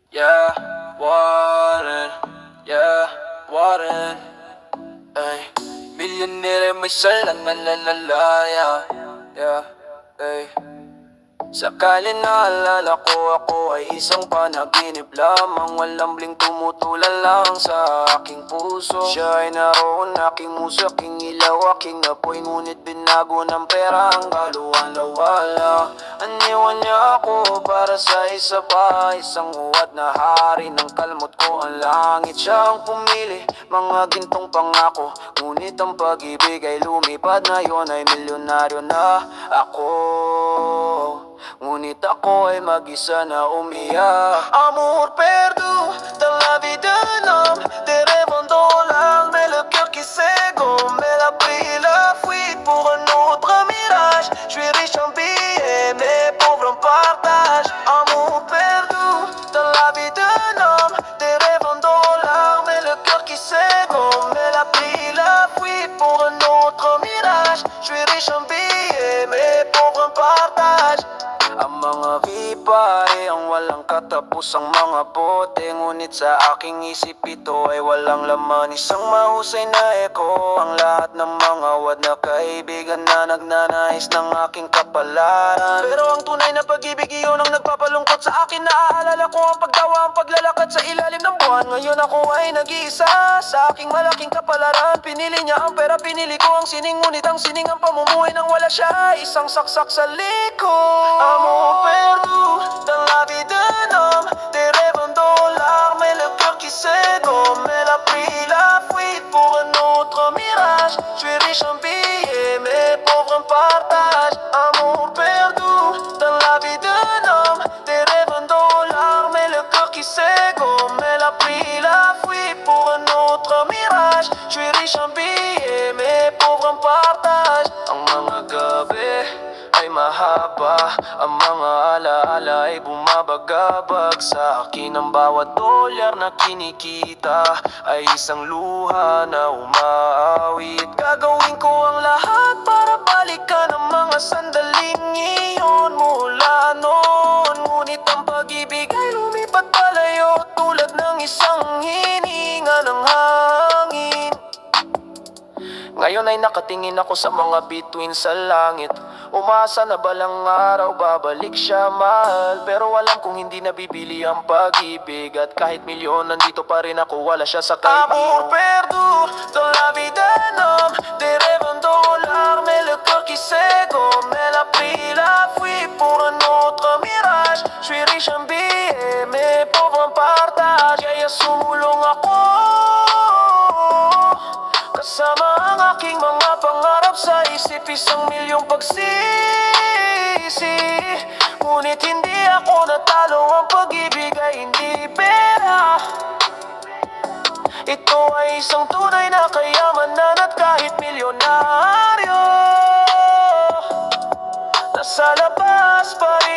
Yeah, Warren. Yeah, Warren. Ay, millionaire may salang nalalaya. Yeah, ay. Sakali naalala ko, ako ay isang panaginip lamang. Walang bling tumutulan lang sa aking puso. Siya ay naroon, aking muso, aking ilaw, aking apoy. Ngunit binago ng pera ang kaluhan lawala. Aniwan niya ako para sa isa pa, isang uwad na hari ng kalmot ko. Ang langit siya ang pumili, mga gintong pangako. Ngunit ang pag-ibig ay lumipad, ngayon ay milyonaryo na ako. Ngunit ako ay mag-isa na umiyak. Amour perdu dans la vie d'un homme, des rêves en dollars, mais le cœur qui s'égome. Elle a pris la fuite pour un autre mirage. Je suis riche en billets, mais pauvre en partage. Amour perdu dans la vie d'un homme, des rêves en dollars, mais le cœur qui s'égome. Elle a pris la fuite pour un autre mirage. Je suis riche en billets, mais pauvre en partage. Ang mga vipa ay ang walang katapusang mga bote. Ngunit sa aking isip ito ay walang laman, isang mahusay na eko. Ang lahat ng mga wad na kaibigan na nagnanais ng aking kapalaran. Pero ang tunay na pag-ibig iyon ang nagpapalungkot sa akin. Naaalala ko ang pagtawa, ang paglalakad sa ilalim ng buwan. Ngayon ako ay nag-iisa sa aking malaking kapalaran. Pinili niya ang pera, pinili ko ang sining. Ngunit ang sining ang pamumuhay nang wala siya, isang saksak sa likod. Amour perdu dans la vie d'un homme, des rêves en dollars, mais le cœur qui s'égome. Elle a pris la fuite pour un autre mirage. Je suis riche en billets, mais pauvre en partage. Amour perdu dans la vie d'un homme, des rêves en dollars, mais le cœur qui s'égome. Elle a pris la fuite pour un autre mirage. Je suis riche en billets, mais pauvre en partage. Ang mga gabi ay mahaba, ang mga alaala ay bumabagabag. Sa akin ang bawat dolyar na kinikita ay isang luha na umaawit. Gagawin ko ang lahat para balikan ang mga sandaling iyon mula noon. Ngunit ang pag-ibig ay lumipat palayo tulad ng isang hininga ng hangin. Ngayon ay nakatingin ako sa mga bituin sa langit. Umasa na balang araw babalik siya mahal. Pero alam kong hindi nabibili ang pag-ibig. At kahit milyon nandito pa rin ako, wala siya sa kaibigan. Amour perdu dans la vie d'un homme, des rêves en dollars, mais le cœur qui s'égome. Elle a pris la fuite pour un autre mirage. Je suis riche en billets, mais pauvre en partage. Kaya sumulong ako kasama ang aking mga pangarap sa isip, 1,000,000 pagsisi. Ngunit hindi ako natalo, ang pag-ibig ay hindi pera. Ito ay isang tunay na kayamanan at kahit milyonaryo, nasa labas pa rin